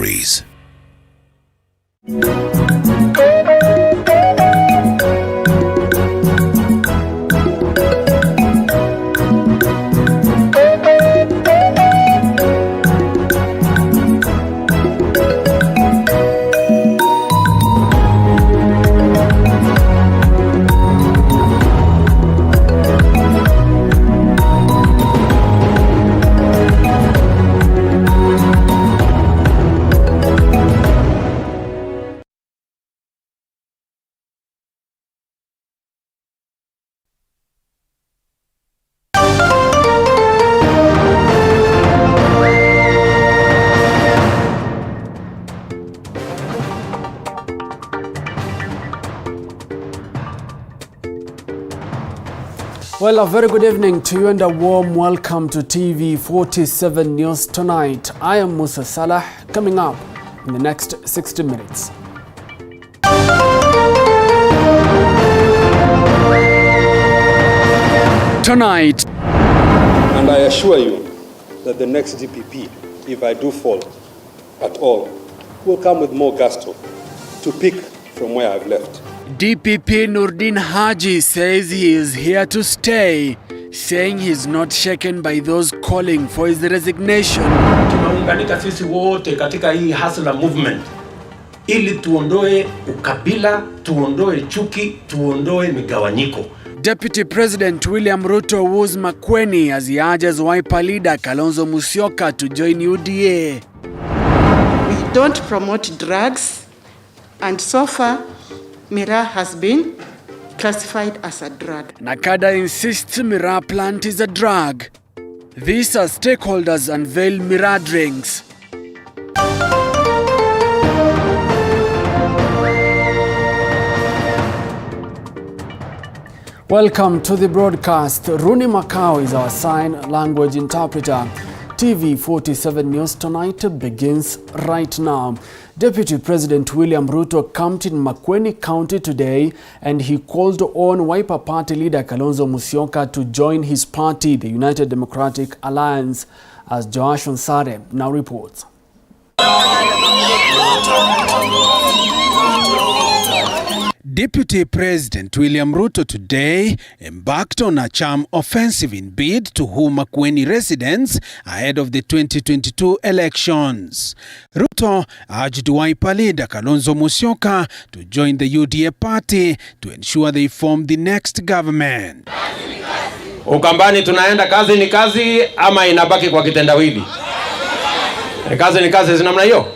stories. Well, a very good evening to you and a warm welcome to TV 47 News Tonight. I am Musa Salah, coming up in the next 60 minutes. Tonight. And I assure you that the next DPP, if I do fall at all, will come with more gusto to pick from where I've left. DPP Nurdin Haji says he is here to stay, saying he's not shaken by those calling for his resignation. Tunaunganika sisi wote katika hii hustler movement ili tuondoe ukabila, tuondoe chuki, tuondoe migawanyiko. Deputy President William Ruto woos Makueni as he urges Wiper leader Kalonzo Musyoka to join UDA. We don't promote drugs, and so far Miraa has been classified as a drug. Nakada insists Miraa plant is a drug. These are stakeholders unveil Miraa drinks. Welcome to the broadcast. Rooney Macau is our sign language interpreter. TV 47 News Tonight begins right now. Deputy President William Ruto camped in Makueni County today, and he called on Wiper Party leader Kalonzo Musyoka to join his party, the United Democratic Alliance, as Joash Onsare now reports. Deputy President William Ruto today embarked on a charm offensive in bid to woo Makueni residents ahead of the 2022 elections. Ruto urged Wiper leader Kalonzo Musyoka to join the UDA party to ensure they form the next government. Ukambani tunaenda kazi ni kazi ama inabaki kwa kitendawili? Kazi ni kazi zinamna hiyo.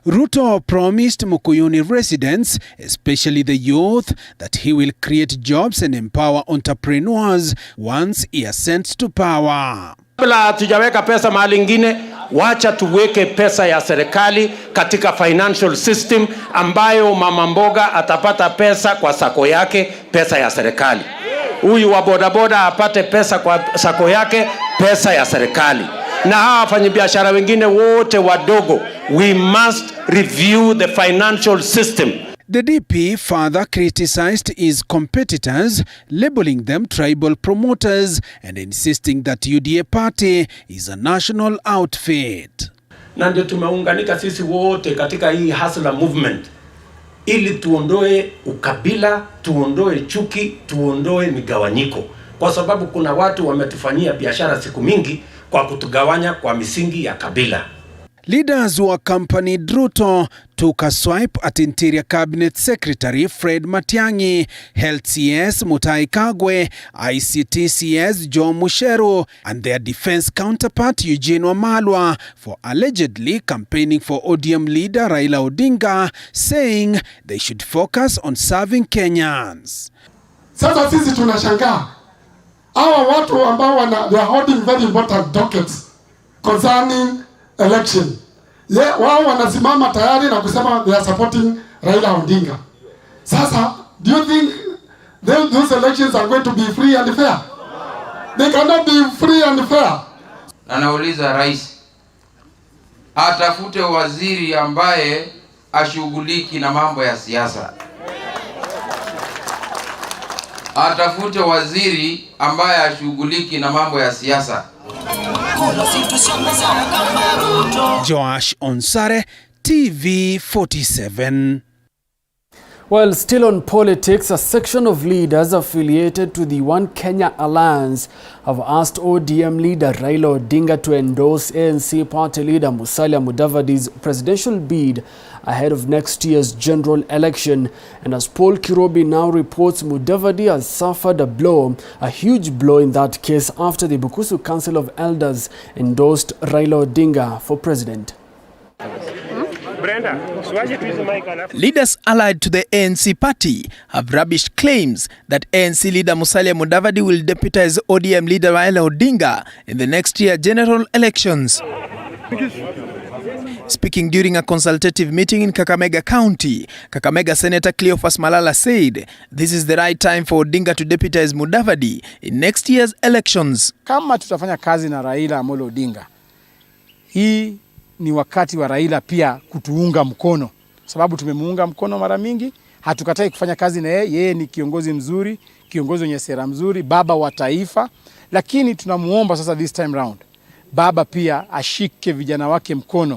Ruto promised Mukuyuni residents, especially the youth, that he will create jobs and empower entrepreneurs once he ascends to power. Kabla tujaweka pesa mahali ingine, wacha tuweke pesa ya serikali katika financial system ambayo mama mboga atapata pesa kwa sako yake, pesa ya serikali. Huyu wa bodaboda apate pesa kwa sako yake, pesa ya serikali. Na hawa wafanyabiashara wengine wote wadogo, we must review the financial system. The DP further criticized his competitors, labeling them tribal promoters and insisting that UDA party is a national outfit. Na ndio tumeunganika sisi wote katika hii hustler movement ili tuondoe ukabila, tuondoe chuki, tuondoe migawanyiko. Kwa sababu kuna watu wametufanyia biashara siku mingi kwa kutugawanya kwa misingi ya kabila. Leaders who accompanied Ruto took a swipe at Interior Cabinet Secretary Fred Matiang'i, Health CS Mutahi Kagwe, ICT CS Joe Mucheru, and their defense counterpart Eugene Wamalwa for allegedly campaigning for ODM leader Raila Odinga, saying they should focus on serving Kenyans. Sasa sisi tunashangaa hawa watu ambao they are holding very important dockets concerning election. Wao wanasimama tayari na kusema they are supporting Raila Odinga. Sasa, do you think those elections are going to be free and fair? They cannot be free and fair. Na nauliza rais atafute waziri ambaye ashughuliki na mambo ya siasa. Atafute waziri ambaye ashughuliki na mambo ya siasa. Joash Onsare, TV47. Well, still on politics, a section of leaders affiliated to the One Kenya Alliance have asked ODM leader Raila Odinga to endorse ANC party leader Musalia Mudavadi's presidential bid ahead of next year's general election. And as Paul Kirobi now reports, Mudavadi has suffered a huge blow in that case after the Bukusu Council of Elders endorsed Raila Odinga for president. Leaders allied to the ANC party have rubbished claims that ANC leader Musalia Mudavadi will deputize ODM leader Raila Odinga in the next year general elections. Speaking during a consultative meeting in Kakamega County, Kakamega Senator Cleophas Malala said this is the right time for Odinga to deputize Mudavadi in next year's elections. Kama tutafanya kazi na Raila Amolo Odinga, hii ni wakati wa Raila pia kutuunga mkono, sababu tumemuunga mkono mara mingi. Hatukatai kufanya kazi na yeye ni kiongozi mzuri, kiongozi mwenye sera mzuri, baba wa taifa, lakini tunamuomba sasa this time round baba pia ashike vijana wake mkono,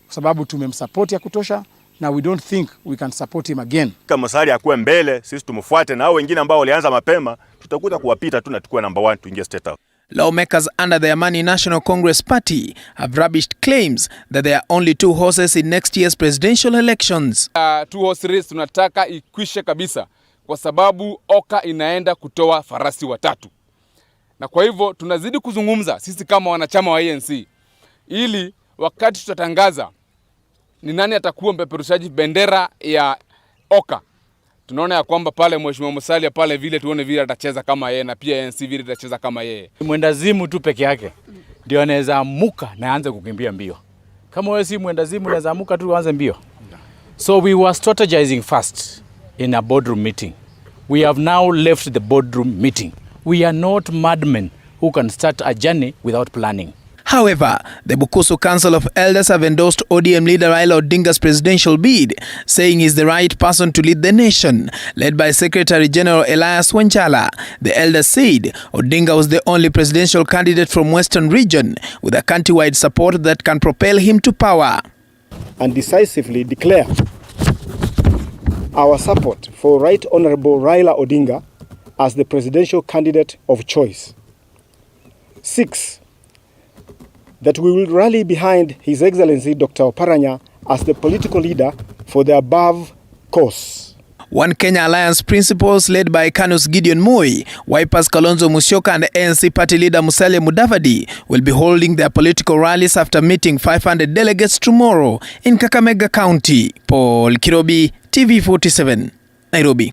kwa sababu tumemsupport ya kutosha na we don't think we can support him again. Kama Musalia akuwe mbele, sisi tumfuate, na hao wengine ambao walianza mapema tutakuta kuwapita tu na tukue number 1 tuingie state house. Lawmakers under the Amani National Congress Party have rubbished claims that there are only 2 horses in next year's presidential elections. 2 horse race tunataka ikwishe kabisa, kwa sababu Oka inaenda kutoa farasi watatu. Na kwa hivyo tunazidi kuzungumza sisi kama wanachama wa ANC, ili wakati tutatangaza ni nani atakuwa mpeperushaji bendera ya Oka, tunaona ya kwamba pale Mheshimiwa Musalia pale vile tuone vile atacheza kama yeye, na pia ANC vile atacheza kama yeye. Mwendazimu tu peke yake ndio anaweza amuka na aanze kukimbia mbio. Kama wewe si mwendazimu unaweza amuka tu aanze mbio. So we were strategizing first in a boardroom meeting. We have now left the boardroom meeting. We are not madmen who can start a journey without planning. However, the Bukusu Council of Elders have endorsed ODM leader Raila Odinga's presidential bid, saying he's the right person to lead the nation. Led by Secretary General Elias Wanchala, the elders said Odinga was the only presidential candidate from Western region with a countrywide support that can propel him to power. And decisively declare our support for Right Honorable Raila Odinga as the presidential candidate of choice. 6. That we will rally behind His Excellency Dr. Oparanya as the political leader for the above cause. One Kenya Alliance principals led by Kanus Gideon Moi, Wiper's Kalonzo Musyoka and ANC party leader Musalia Mudavadi will be holding their political rallies after meeting 500 delegates tomorrow in Kakamega County. Paul Kirobi, TV47, Nairobi.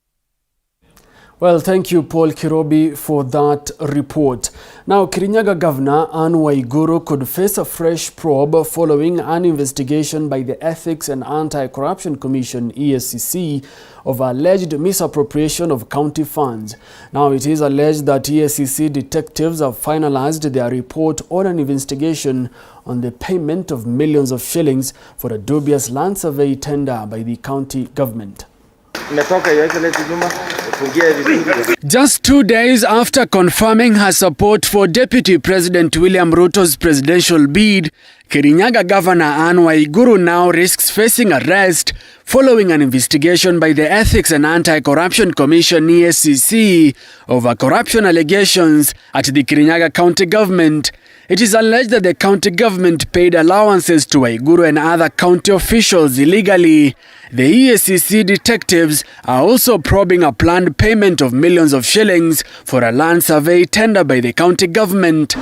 Well, thank you, Paul Kirobi, for that report. Now, Kirinyaga Governor Anne Waiguru could face a fresh probe following an investigation by the Ethics and Anti-Corruption Commission, EACC, of alleged misappropriation of county funds. Now, it is alleged that EACC detectives have finalized their report on an investigation on the payment of millions of shillings for a dubious land survey tender by the county government. Just 2 days after confirming her support for Deputy President William Ruto's presidential bid, Kirinyaga Governor Anne Waiguru now risks facing arrest following an investigation by the Ethics and Anti-Corruption Commission EACC over corruption allegations at the Kirinyaga County Government. It is alleged that the county government paid allowances to Waiguru and other county officials illegally. The EACC detectives are also probing a planned payment of millions of shillings for a land survey tender by the county government.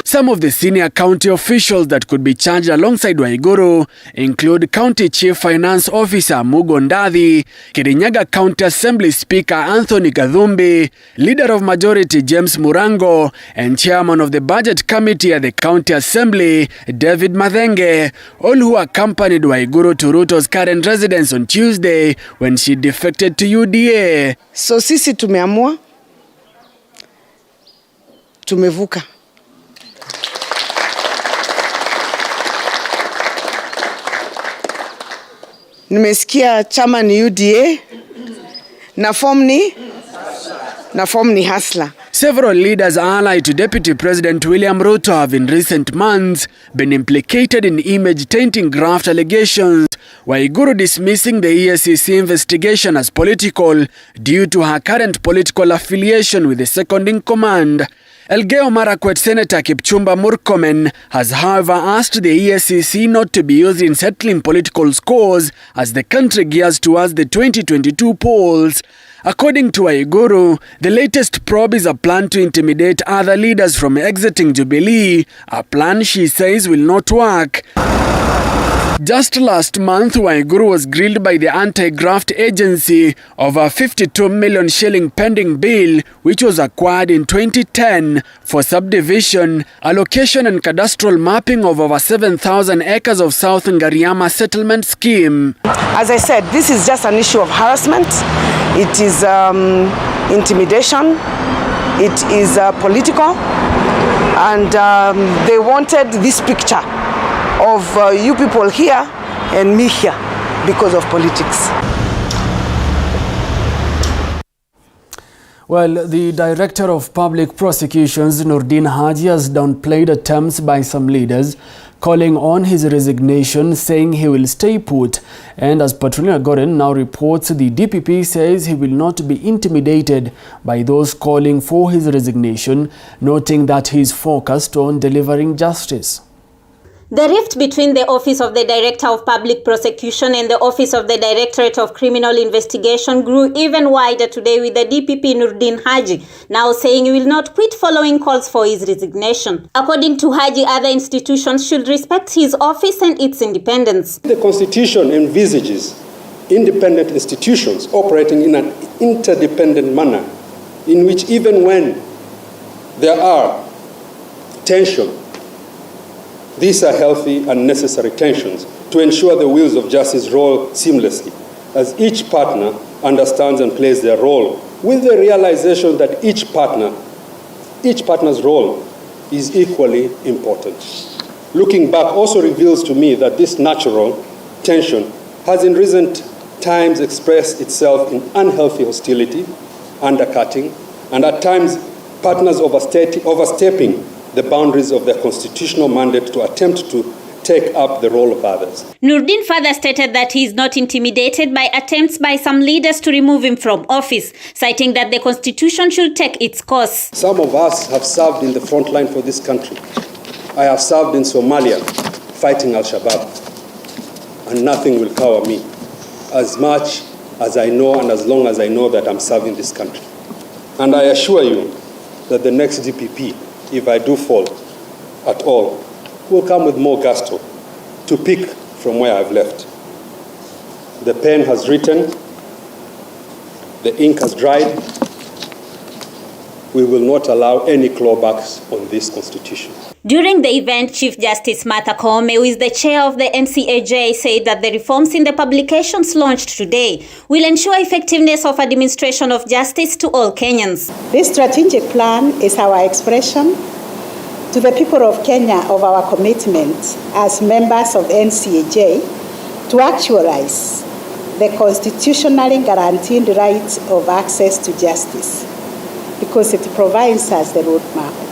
Some of the senior county officials that could be charged alongside Waiguru include County Chief Finance Officer Mugo Ndathi, Kirinyaga County Assembly Speaker Anthony Kadhumbi, Leader of Majority James Murango, and Chairman of the Budget Committee at the County Assembly David Mathenge, all who accompanied Waiguru to Ruto's current residence on Tuesday when she defected to UDA. So sisi tumeamua, tumevuka. Nimesikia chama ni UDA na form ni hasla. Several leaders allied to Deputy President William Ruto have in recent months been implicated in image-tainting graft allegations, Waiguru dismissing the EACC investigation as political due to her current political affiliation with the second-in-command. Elgeyo Marakwet Senator Kipchumba Murkomen has however asked the EACC not to be used in settling political scores as the country gears towards the 2022 polls. According to Waiguru, the latest probe is a plan to intimidate other leaders from exiting Jubilee, a plan she says will not work. Just last month, Waiguru was grilled by the anti-graft agency over a 52 million shilling pending bill, which was acquired in 2010 for subdivision, allocation and cadastral mapping of over 7,000 acres of South Ngariama settlement scheme. As I said, this is just an issue of harassment. It is intimidation. It is political. And they wanted this picture of you people here and me here because of politics. Well, the Director of Public Prosecutions, Nordin Haji, has downplayed attempts by some leaders calling on his resignation, saying he will stay put. And as Patrolina Goren now reports, the DPP says he will not be intimidated by those calling for his resignation, noting that he is focused on delivering justice. The rift between the Office of the Director of Public Prosecution and the Office of the Directorate of Criminal Investigation grew even wider today, with the DPP Nordin Haji now saying he will not quit following calls for his resignation. According to Haji, other institutions should respect his office and its independence. The Constitution envisages independent institutions operating in an interdependent manner, in which even when there are tensions, these are healthy and necessary tensions to ensure the wheels of justice roll seamlessly, as each partner understands and plays their role, with the realization that each partner's role is equally important. Looking back also reveals to me that this natural tension has in recent times expressed itself in unhealthy hostility, undercutting, and at times partners overstepping the boundaries of their constitutional mandate to attempt to take up the role of others. Nordin further stated that he is not intimidated by attempts by some leaders to remove him from office, citing that the Constitution should take its course. Some of us have served in the front line for this country. I have served in Somalia fighting Al-Shabaab, and nothing will cover me as much as I know and as long as I know that I'm serving this country. And I assure you that the next DPP, if I do fall at all, will come with more gusto to pick from where I've left. The pen has written, the ink has dried. We will not allow any clawbacks on this Constitution. During the event, Chief Justice Martha Koome, who is the chair of the NCAJ, said that the reforms in the publications launched today will ensure effectiveness of administration of justice to all Kenyans. This strategic plan is our expression to the people of Kenya of our commitment as members of the NCAJ to actualize the constitutionally guaranteed right of access to justice, because it provides us the roadmap.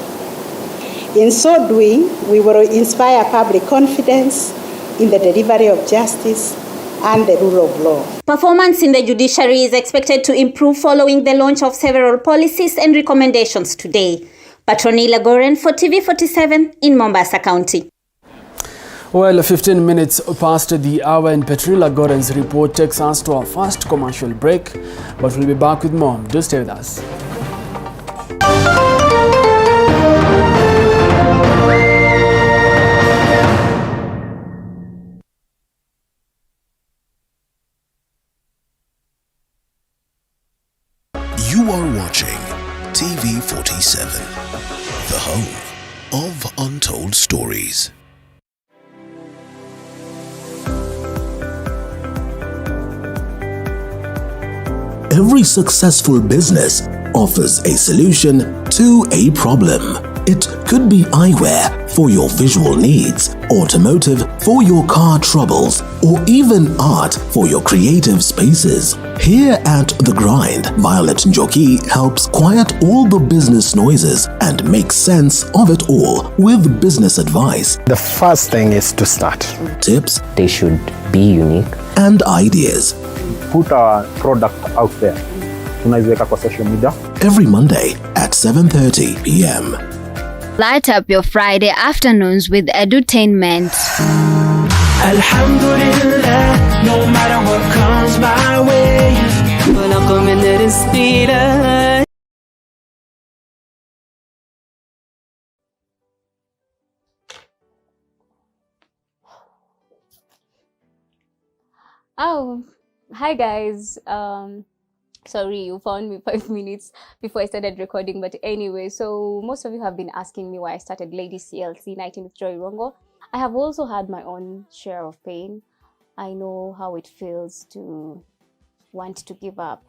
In so doing, we will inspire public confidence in the delivery of justice and the rule of law. Performance in the judiciary is expected to improve following the launch of several policies and recommendations today. Patronila Goren for TV47 in Mombasa County. Well, 15 minutes past the hour, and Petronila Goren's report takes us to our first commercial break, but we'll be back with more. Do stay with us. You are watching TV47, the home of untold stories. Every successful business offers a solution to a problem. It could be eyewear for your visual needs, automotive for your car troubles, or even art for your creative spaces. Here at The Grind, Violet Njoki helps quiet all the business noises and make sense of it all with business advice. The first thing is to start. Tips. They should be unique. And ideas. Put our product out there. Tunaiweka kwa social media. Every Monday at 7:30 p.m. Light up your Friday afternoons with edutainment. Alhamdulillah, no matter what comes my way, when I come in there is speed. Oh, hi guys. Sorry, you found me 5 minutes before I started recording, but anyway, so most of you have been asking me why I started Lady CLC Nighting with Joy Rongo. I have also had my own share of pain. I know how it feels to want to give up.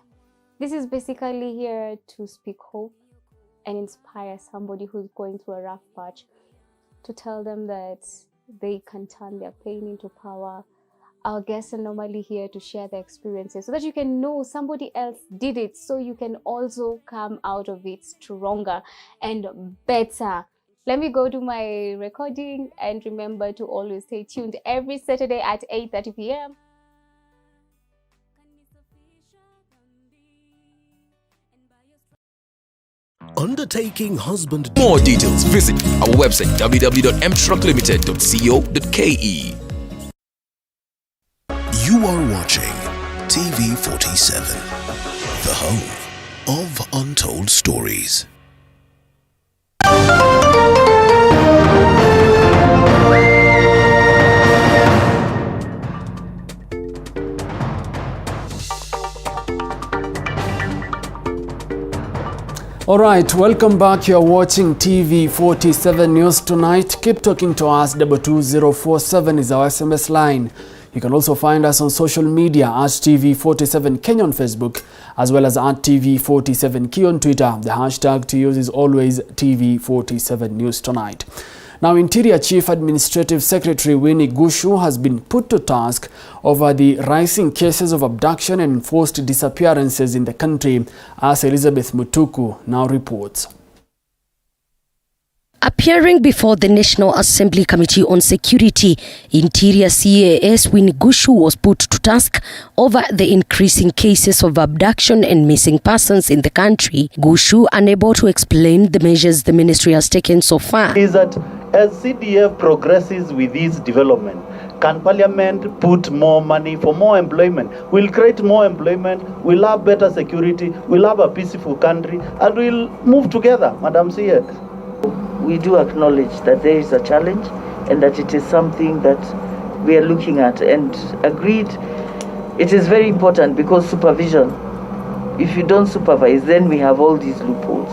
This is basically here to speak hope and inspire somebody who's going through a rough patch, to tell them that they can turn their pain into power. Our guests are normally here to share their experiences so that you can know somebody else did it, so you can also come out of it stronger and better. Let me go to my recording, and remember to always stay tuned every Saturday at 8:30 p.m. Undertaking husband. More details, visit our website www.mtrucklimited.co.ke. You are watching TV47, the home of untold stories. All right, welcome back. You're watching TV47 News Tonight. Keep talking to us. 22047 is our SMS line. You can also find us on social media at TV47 Kenya on Facebook, as well as at TV47K on Twitter. The hashtag to use is always TV47 News Tonight. Now, Interior Chief Administrative Secretary Winnie Gushu has been put to task over the rising cases of abduction and enforced disappearances in the country, as Elizabeth Mutuku now reports. Appearing before the National Assembly Committee on Security, Interior CAS Winnie Gushu was put to task over the increasing cases of abduction and missing persons in the country. Gushu, unable to explain the measures the ministry has taken so far, is that as CDF progresses with this development, can Parliament put more money for more employment? We'll create more employment, we'll have better security, we'll have a peaceful country, and we'll move together, Madam CS. We do acknowledge that there is a challenge and that it is something that we are looking at, and agreed it is very important, because supervision, if you don't supervise, then we have all these loopholes.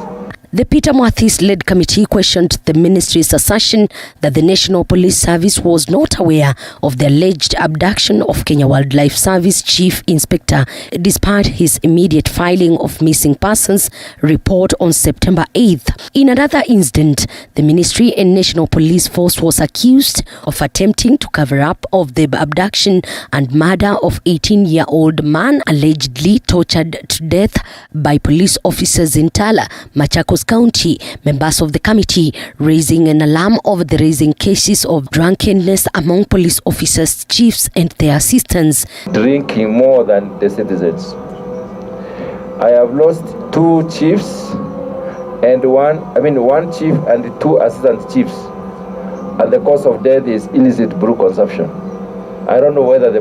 the Peter Mwathis-led committee questioned the ministry's assertion that the National Police Service was not aware of the alleged abduction of Kenya Wildlife Service Chief Inspector, despite his immediate filing of missing persons report on September 8th. In another incident, the ministry and National Police Force was accused of attempting to cover up of the abduction and murder of 18-year-old man allegedly tortured to death by police officers in Tala, Machakos County. Members of the committee raising an alarm over the rising cases of drunkenness among police officers, chiefs and their assistants. Drinking more than the citizens. I have lost 2 chiefs and one chief and 2 assistant chiefs, and the cause of death is illicit brew consumption. I don't know whether the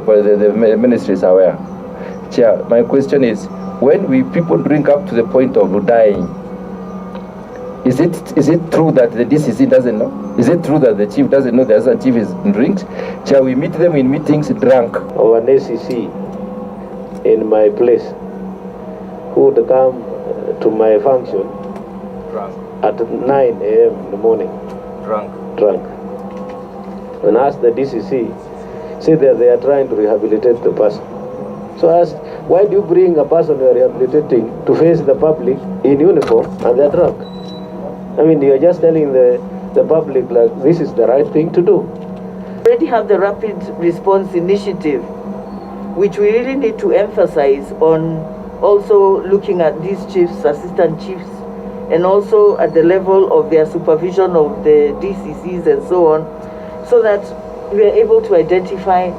ministry is aware. Chair, my question is, when people drink up to the point of dying, is it true that the DCC doesn't know? Is it true that the chief doesn't know the assistant chief is drinks? Shall we meet them in meetings drunk? Or an ACC in my place who would come to my function drunk at 9 a.m. in the morning. Drunk. When I asked the DCC, say that they are trying to rehabilitate the person. So I asked, why do you bring a person you are rehabilitating to face the public in uniform and they are drunk? I mean, you are just telling the public, like, this is the right thing to do. We already have the Rapid Response Initiative, which we really need to emphasize on also looking at these chiefs, assistant chiefs, and also at the level of their supervision of the DCCs and so on, so that we are able to identify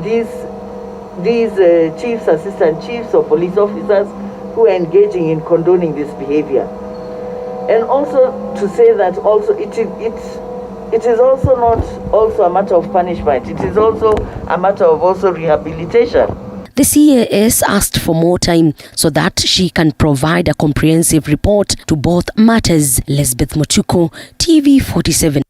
these chiefs, assistant chiefs, or police officers who are engaging in condoning this behavior. And also to say that also it is also not also a matter of punishment. It is also a matter of also rehabilitation. The CAS asked for more time so that she can provide a comprehensive report to both matters. Elizabeth Mutuku, TV47.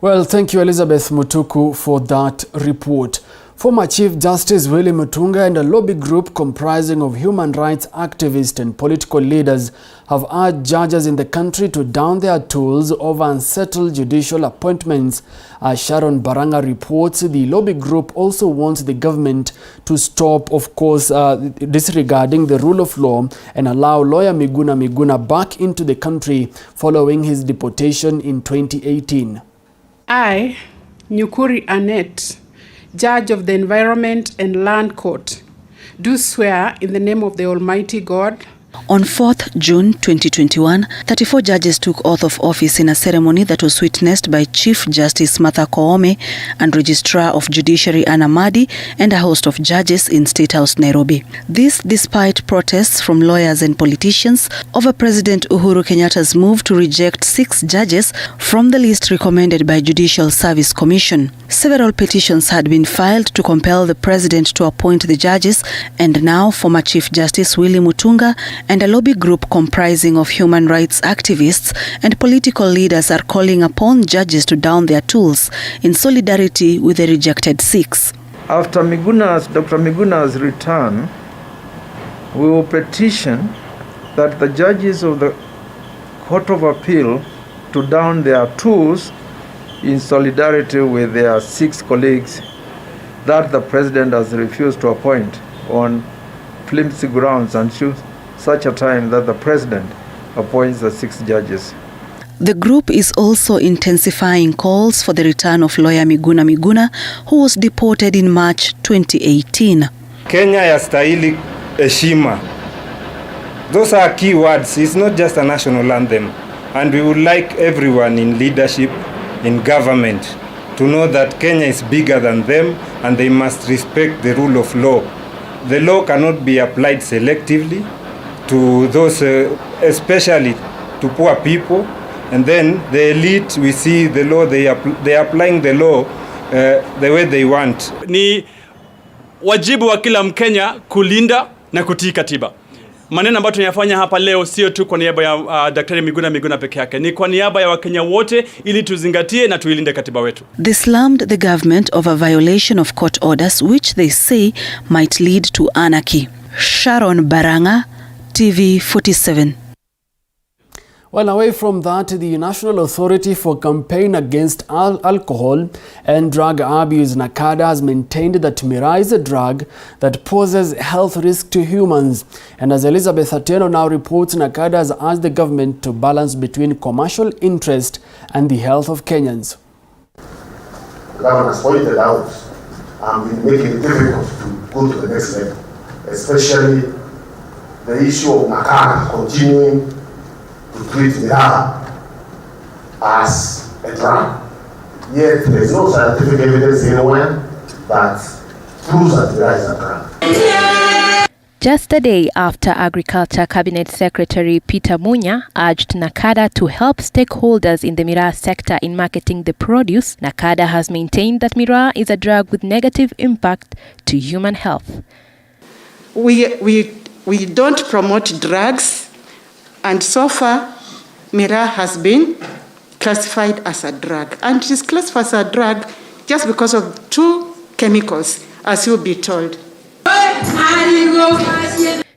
Well, thank you, Elizabeth Mutuku, for that report. Former Chief Justice Willy Mutunga and a lobby group comprising of human rights activists and political leaders have urged judges in the country to down their tools over unsettled judicial appointments. As Sharon Baranga reports, the lobby group also wants the government to stop, of course, disregarding the rule of law and allow lawyer Miguna back into the country following his deportation in 2018. I, Nyukuri Annette, Judge of the Environment and Land Court, do swear in the name of the Almighty God. On 4th June 2021, 34 judges took oath of office in a ceremony that was witnessed by Chief Justice Martha Koome and Registrar of Judiciary Anna Madi and a host of judges in State House, Nairobi. This despite protests from lawyers and politicians over President Uhuru Kenyatta's move to reject 6 judges from the list recommended by Judicial Service Commission. Several petitions had been filed to compel the president to appoint the judges, and now former Chief Justice Willy Mutunga and a lobby group comprising of human rights activists and political leaders are calling upon judges to down their tools in solidarity with the rejected 6. After Dr. Miguna's return, we will petition that the judges of the Court of Appeal to down their tools in solidarity with their 6 colleagues that the president has refused to appoint on flimsy grounds until such a time that the president appoints the 6 judges. The group is also intensifying calls for the return of lawyer Miguna, who was deported in March 2018. Kenya yastahili heshima. Those are key words. It's not just a national anthem. And we would like everyone in leadership, in government, to know that Kenya is bigger than them and they must respect the rule of law. The law cannot be applied selectively to those, especially to poor people, and then the elite, we see the law, they are applying the law the way they want. Ni wajibu wa kila Mkenya kulinda na kutii katiba. Maneno ambayo tunayafanya hapa leo sio tu kwa niaba ya Daktari Miguna peke yake, ni kwa niaba ya Wakenya wote ili tuzingatie na tuilinde katiba wetu. They slammed the government over violation of court orders which they say might lead to anarchy. Sharon Baranga, TV47. Well, away from that, the National Authority for Campaign Against Alcohol and Drug Abuse, NACADA, has maintained that miraa is a drug that poses health risk to humans. And as Elizabeth Atieno now reports, NACADA has asked the government to balance between commercial interest and the health of Kenyans. The government has pointed out making it difficult to go to the next level, especially the issue of NACADA continuing to treat miraa as a drug. Yet there is no scientific evidence anywhere that proves that miraa is a drug. Just a day after Agriculture Cabinet Secretary Peter Munya urged NACADA to help stakeholders in the miraa sector in marketing the produce, NACADA has maintained that miraa is a drug with negative impact to human health. We don't promote drugs, and so far miraa has been classified as a drug, and it is classified as a drug just because of 2 chemicals, as you'll be told.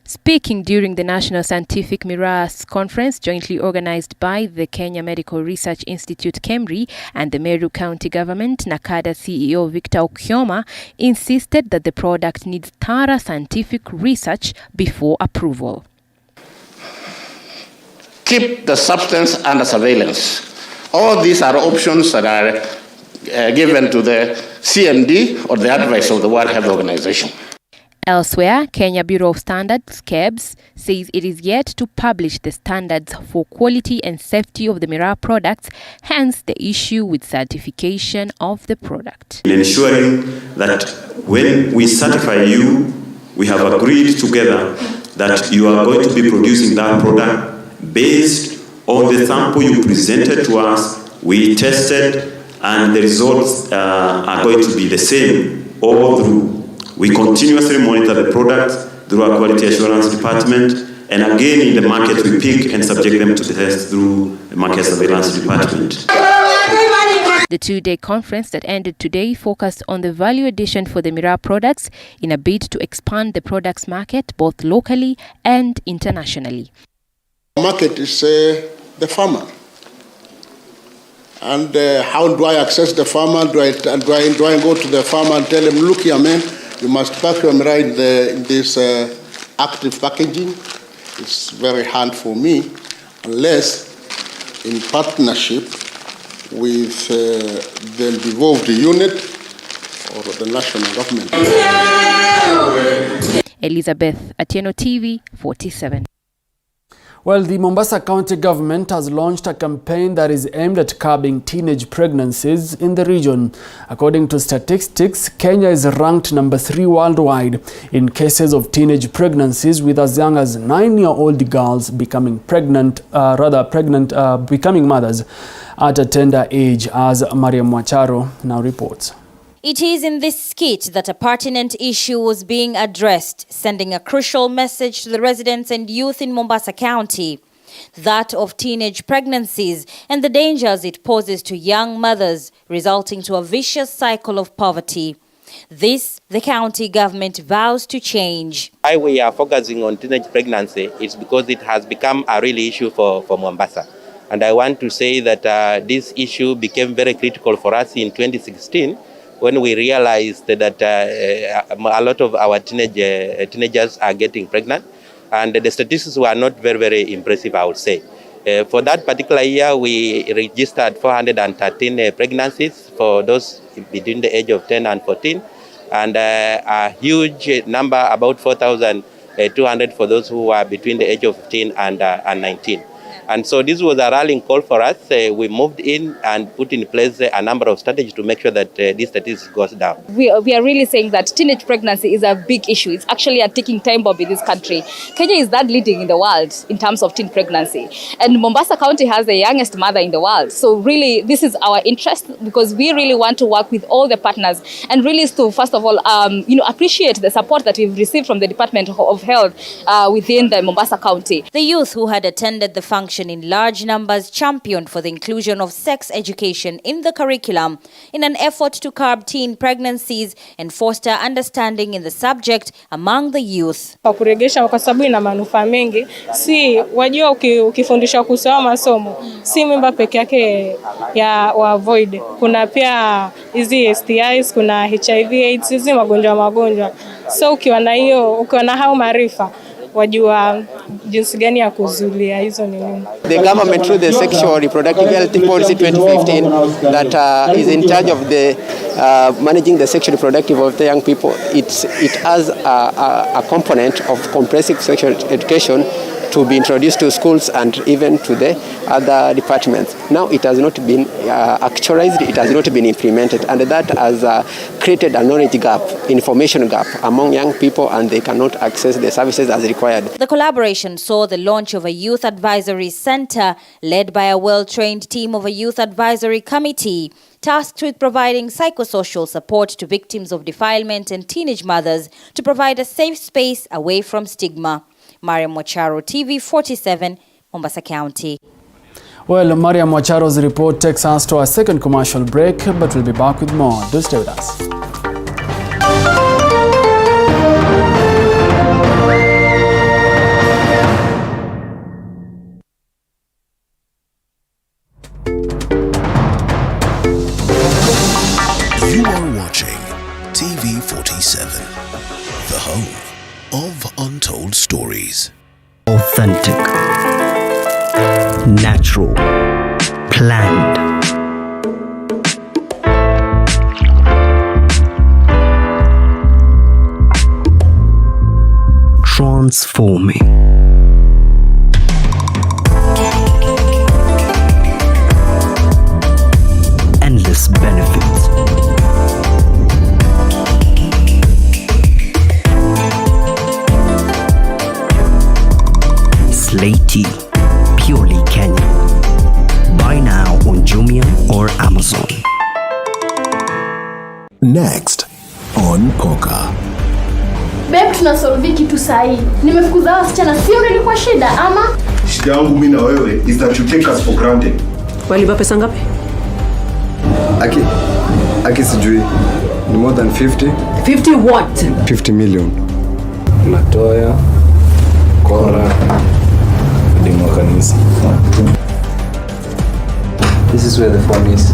Speaking during the National Scientific Miraa Conference jointly organized by the Kenya Medical Research Institute KEMRI and the Meru County Government, NACADA CEO Victor Okioma insisted that the product needs thorough scientific research before approval. keep the substance under surveillance. All these are options that are given to the CMD or the advice of the World Health Organization. Elsewhere, Kenya Bureau of Standards, KEBS, says it is yet to publish the standards for quality and safety of the miraa products, hence the issue with certification of the product. In ensuring that when we certify you, we have agreed together that you are going to be producing that product based on the sample you presented to us, we tested, and the results are going to be the same all through. We continuously monitor the product through our quality assurance department, and again in the market we pick and subject them to the test through the market surveillance department. The two-day conference that ended today focused on the value addition for the miraa products in a bid to expand the products market both locally and internationally. The market is the farmer. And how do I access the farmer? Do I go to the farmer and tell him, look here, man, you must pack your miraa in this active packaging? It's very hard for me, unless in partnership with the devolved unit or the national government. Elizabeth Atieno, TV 47. Well, the Mombasa County government has launched a campaign that is aimed at curbing teenage pregnancies in the region. According to statistics, Kenya is ranked number 3 worldwide in cases of teenage pregnancies, with as young as 9-year-old girls becoming becoming mothers at a tender age, as Mariam Wacharo now reports. It is in this skit that a pertinent issue was being addressed, sending a crucial message to the residents and youth in Mombasa County. That of teenage pregnancies and the dangers it poses to young mothers, resulting to a vicious cycle of poverty. This, the county government vows to change. Why we are focusing on teenage pregnancy is because it has become a real issue for Mombasa. And I want to say that this issue became very critical for us in 2016, when we realized that a lot of our teenagers are getting pregnant, and the statistics were not very, very impressive, I would say. For that particular year, we registered 413 pregnancies for those between the age of 10 and 14, and a huge number, about 4,200 for those who are between the age of 15 and 19. And so this was a rallying call for us. We moved in and put in place a number of strategies to make sure that this statistics goes down. We are really saying that teenage pregnancy is a big issue. It's actually a ticking time bomb in this country. Kenya is that leading in the world in terms of teen pregnancy. And Mombasa County has the youngest mother in the world. So really, this is our interest, because we really want to work with all the partners and really to, first of all, appreciate the support that we've received from the Department of Health within the Mombasa County. The youth who had attended the function in large numbers championed for the inclusion of sex education in the curriculum in an effort to curb teen pregnancies and foster understanding in the subject among the youth. Kwa kuregesha kwa sababu ina manufaa mengi, si wajua ukifundisha kusoma masomo, si mimba peke yake ya avoid. Kuna pia hizi STIs, kuna HIV AIDS, hizi magonjwa. So ukiwa na hiyo, ukiwa na hao maarifa, wajua jinsi gani ya kuzulia hizo nini. The government through the Sexual Reproductive Health Policy 2015 that is in charge of the managing the sexual reproductive of the young people, it has a component of comprehensive sexual education to be introduced to schools and even to the other departments. Now it has not been actualized, it has not been implemented, and that has created a knowledge gap, information gap among young people, and they cannot access the services as required. The collaboration saw the launch of a youth advisory center led by a well-trained team of a youth advisory committee tasked with providing psychosocial support to victims of defilement and teenage mothers to provide a safe space away from stigma. Mariam Wacharo, TV 47, Mombasa County. Well, Mariam Wacharo's report takes us to our second commercial break, but we'll be back with more. Do stay with us. You are watching TV 47, the home of untold stories. Authentic. natural, planned. Transforming. Endless benefits. Slaty, purely Kenyan. Buy now on Jumia or Amazon. Next on Poker. Babe, tunasolve kitu sahi. Nimefukuza wasichana, sio nilikuwa shida ama? Shida yangu mimi na wewe is that you take us for granted. Walipa pesa ngapi? Aki sijui. Ni more than 50. 50 what? 50 million. Latoya, Kora, Dimo Kanisa. This is where the phone is.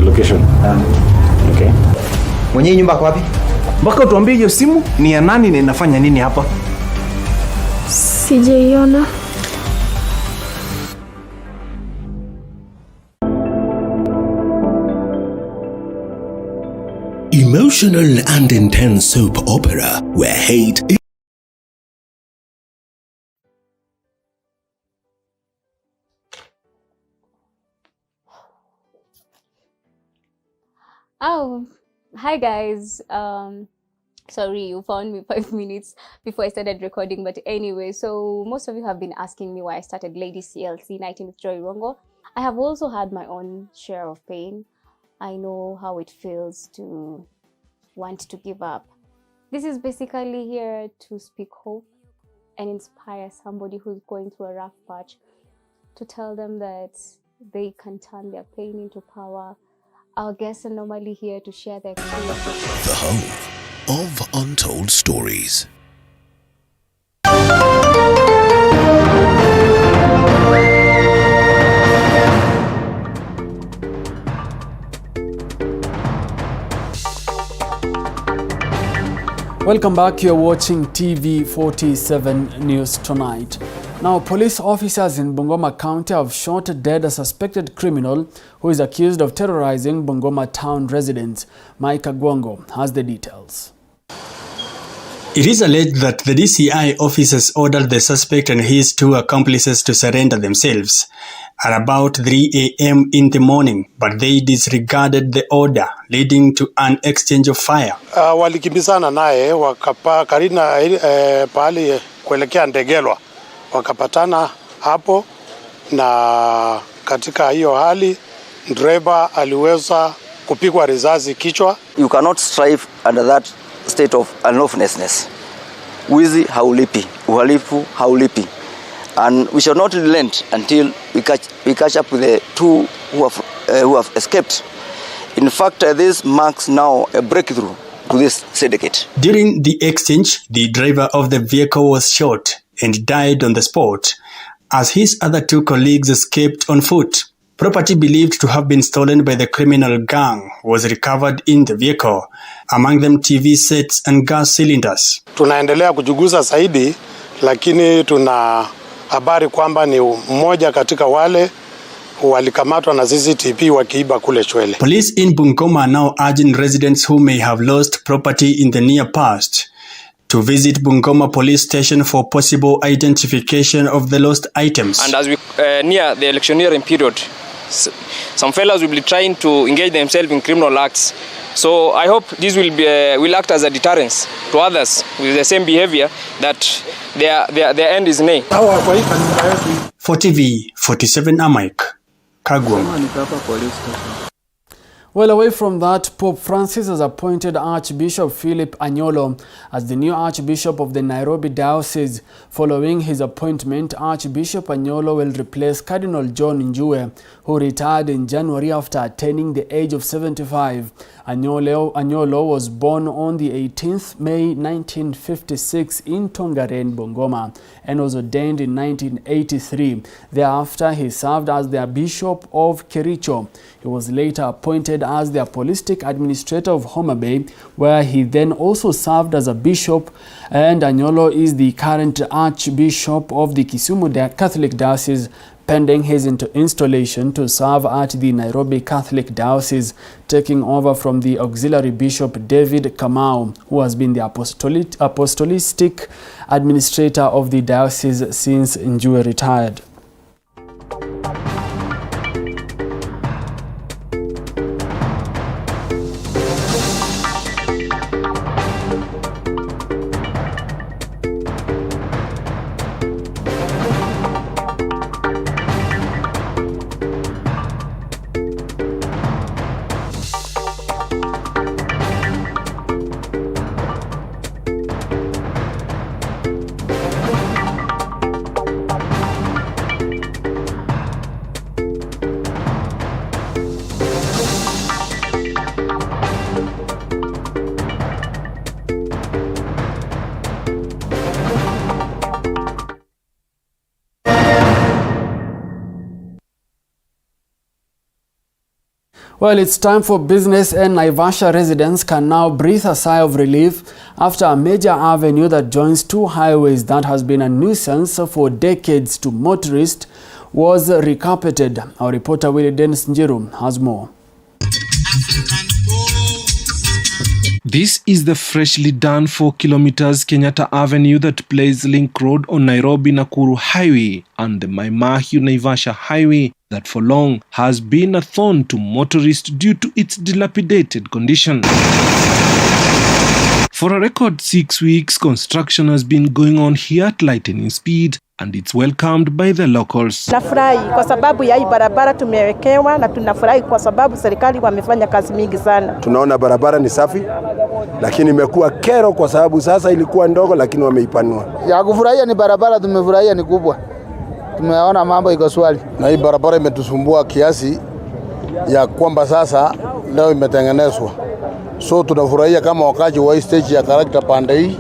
Location. Okay. Mwenye nyumba kwa wapi? Mpaka utuambie hiyo simu ni ya nani na inafanya nini hapa? Sijaiona. Emotional and intense soap opera where hate is Oh, hi guys. Sorry, you found me 5 minutes before I started recording, but anyway, so most of you have been asking me why I started Lady CLC Nighting with Joy Rongo. I have also had my own share of pain. I know how it feels to want to give up. This is basically here to speak hope and inspire somebody who's going through a rough patch, to tell them that they can turn their pain into power. Our guests are normally here to share their experiences. the home of untold stories. Welcome back. You're watching TV 47 News Tonight. Now, police officers in Bungoma County have shot dead a suspected criminal who is accused of terrorizing Bungoma town residents. Mike Agwongo has the details. It is alleged that the DCI officers ordered the suspect and his two accomplices to surrender themselves at about 3 a.m. in the morning, but they disregarded the order, leading to an exchange of fire. Walikimbizana naye wakapa karina pahali kuelekea Ndegelwa, wakapatana hapo, na katika hiyo hali driver aliweza kupigwa risasi kichwa. You cannot strive under that state of unlawfulness. Wizi haulipi, uhalifu haulipi, and we shall not relent until we catch up with the two who have escaped. In fact, this marks now a breakthrough to this syndicate. During the exchange, the driver of the vehicle was shot and died on the spot, as his other two colleagues escaped on foot. Property believed to have been stolen by the criminal gang was recovered in the vehicle, among them TV sets and gas cylinders. Tunaendelea kujuguza zaidi, lakini tuna habari kwamba ni mmoja katika wale walikamatwa na CCTV wakiiba kule Chwele. Police in Bungoma are now urging residents who may have lost property in the near past to visit Bungoma police station for possible identification of the lost items. And as we near the electioneering period, some fellows will be trying to engage themselves in criminal acts. So I hope this will act as a deterrence to others with the same behavior, that their end is near. For TV 47, I'm Mike Kagwong. Well, away from that, Pope Francis has appointed Archbishop Philip Anyolo as the new Archbishop of the Nairobi Diocese. Following his appointment, Archbishop Anyolo will replace Cardinal John Njue, who retired in January after attaining the age of 75. Anyolo was born on the 18th May 1956 in Tongaren, Bungoma, and was ordained in 1983. Thereafter, he served as the Bishop of Kericho. He was later appointed as the apostolic administrator of Homa Bay, where he then also served as a bishop, and Anyolo is the current Archbishop of the Kisumu Catholic Diocese, pending his installation to serve at the Nairobi Catholic Diocese, taking over from the auxiliary bishop David Kamau, who has been the apostolic administrator of the diocese since Njue retired. Well, it's time for business, and Naivasha residents can now breathe a sigh of relief after a major avenue that joins two highways that has been a nuisance for decades to motorists was recarpeted. Our reporter Willie Dennis Njiru has more. This is the freshly done 4 kilometers Kenyatta Avenue that plays Link Road on Nairobi-Nakuru Highway and the Mai-Mahiu-Naivasha Highway that for long has been a thorn to motorists due to its dilapidated condition. For a record 6 weeks, construction has been going on here at lightning speed, and it's welcomed by the locals. Nafurahi kwa sababu ya hii barabara tumewekewa, na tunafurahi kwa sababu serikali wamefanya kazi mingi sana. Tunaona barabara ni safi, lakini imekuwa kero kwa sababu sasa ilikuwa ndogo lakini wameipanua. Ya kufurahia ni barabara, tumefurahia ni kubwa. Tumeona mambo iko swali. Na hii barabara imetusumbua kiasi ya kwamba sasa leo imetengenezwa. So tunafurahia kama wakati wa stage ya character pande hii.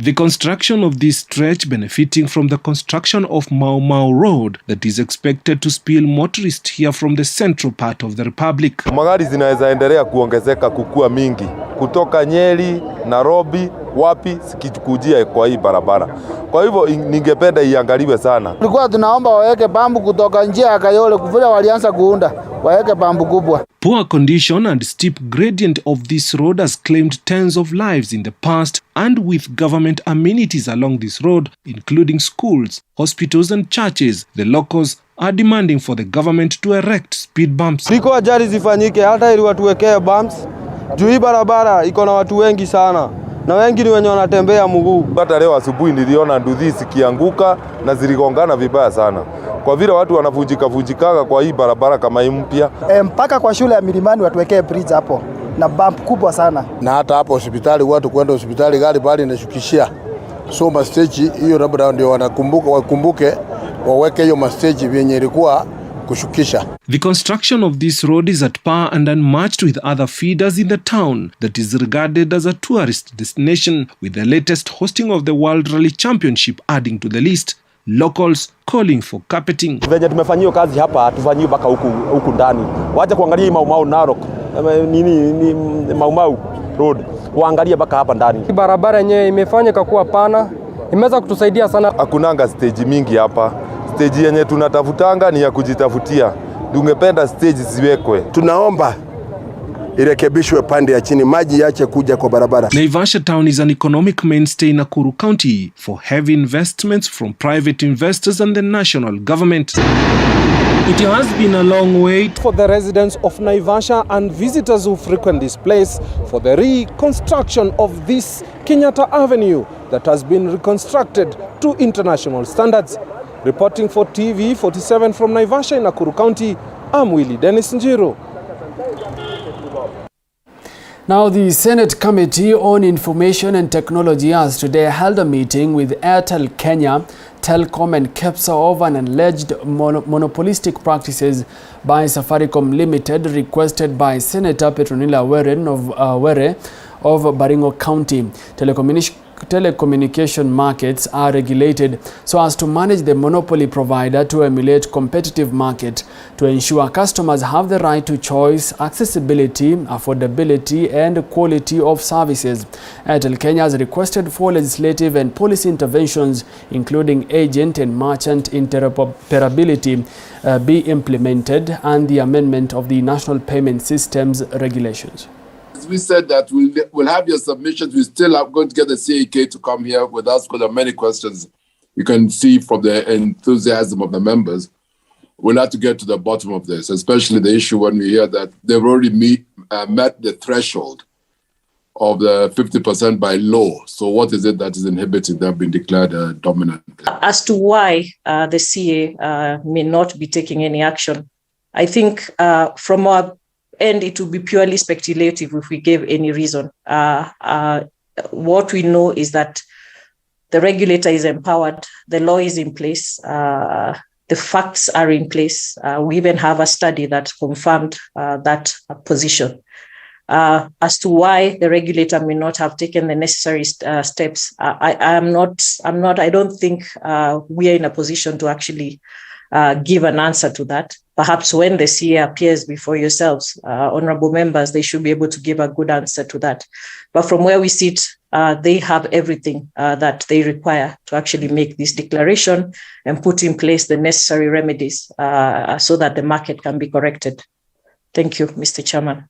The construction of this stretch benefiting from the construction of Mau Mau Road that is expected to spill motorists here from the central part of the republic. Magari zinaweza endelea kuongezeka kukua mingi kutoka Nyeri, Nairobi, wapi sikikujia kwa hii barabara. Kwa hivyo ningependa iangaliwe sana. Tulikuwa tunaomba waweke bambu kutoka njia ya Kayole kufika walianza kuunda, waweke bambu kubwa. Poor condition and steep gradient of this road has claimed tens of lives in the past, and with government amenities along this road, including schools, hospitals and churches, the locals are demanding for the government to erect speed bumps. Siko ajali zifanyike hata ili watuwekee bumps. Juu hii barabara iko na watu wengi sana, na wengi ni wenye wanatembea mguu. Hata leo asubuhi niliona nduthi zikianguka na ziligongana vibaya sana. Kwa vile watu wanavunjikaga kwa hii barabara kama hii mpya. Mpaka kwa shule ya Milimani watuwekee bridge hapo na bump kubwa sana. Na hata hapo hospitali, watu kwenda hospitali gari bali inashukishia. So mastage hiyo labda ndio wakumbuke waweke hiyo mastage vyenye ilikuwa kushukisha. The construction of this road is at par and unmatched with other feeders in the town that is regarded as a tourist destination, with the latest hosting of the World Rally Championship adding to the list. Locals calling for carpeting. Venye tumefanyia kazi hapa tufanyie mpaka huku ndani. Wacha kuangalia Mau Mau Narok. Ni Mau Mau Road. Waangalie mpaka hapa ndani. Barabara yenyewe imefanyika kuwa pana. Imeweza kutusaidia sana. Hakunanga stage mingi hapa. Stage yenye tunatafutanga ni ya kujitafutia. Tungependa stage ziwekwe. Tunaomba irekebishwe pande ya chini, maji yache kuja kwa barabara. Naivasha town is an economic mainstay in Nakuru County for heavy investments from private investors and the national government. It has been a long wait for the residents of Naivasha and visitors who frequent this place for the reconstruction of this Kenyatta Avenue that has been reconstructed to international standards. Reporting for TV 47 from Naivasha in Nakuru County, I'm Willie Dennis Njiru. Now, the Senate Committee on Information and Technology has today held a meeting with Airtel Kenya, Telcom and KEPSA over an alleged monopolistic practices by Safaricom Limited requested by Senator Petronila Were of Baringo County. telecommunication markets are regulated so as to manage the monopoly provider to emulate competitive market to ensure customers have the right to choice, accessibility, affordability and quality of services. Airtel Kenya has requested for legislative and policy interventions including agent and merchant interoperability be implemented and the amendment of the National Payment Systems regulations. We said that we'll have your submissions. We still are going to get the CAK to come here with us because there are many questions you can see from the enthusiasm of the members. We'll have to get to the bottom of this, especially the issue when we hear that they've already met the threshold of the 50% by law. So what is it that is inhibiting them being declared dominant? As to why the CA may not be taking any action, I think from our end, it would be purely speculative if we gave any reason. What we know is that the regulator is empowered, the law is in place, the facts are in place. We even have a study that confirmed that position. As to why the regulator may not have taken the necessary steps, I don't think we are in a position to actually give an answer to that. Perhaps when the CA appears before yourselves, honorable members, they should be able to give a good answer to that. But from where we sit, they have everything that they require to actually make this declaration and put in place the necessary remedies so that the market can be corrected. Thank you, Mr. Chairman.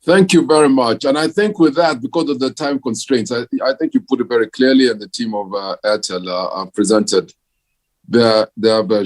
Thank you very much. And I think with that, because of the time constraints, I think you put it very clearly and the team of Airtel presented their version.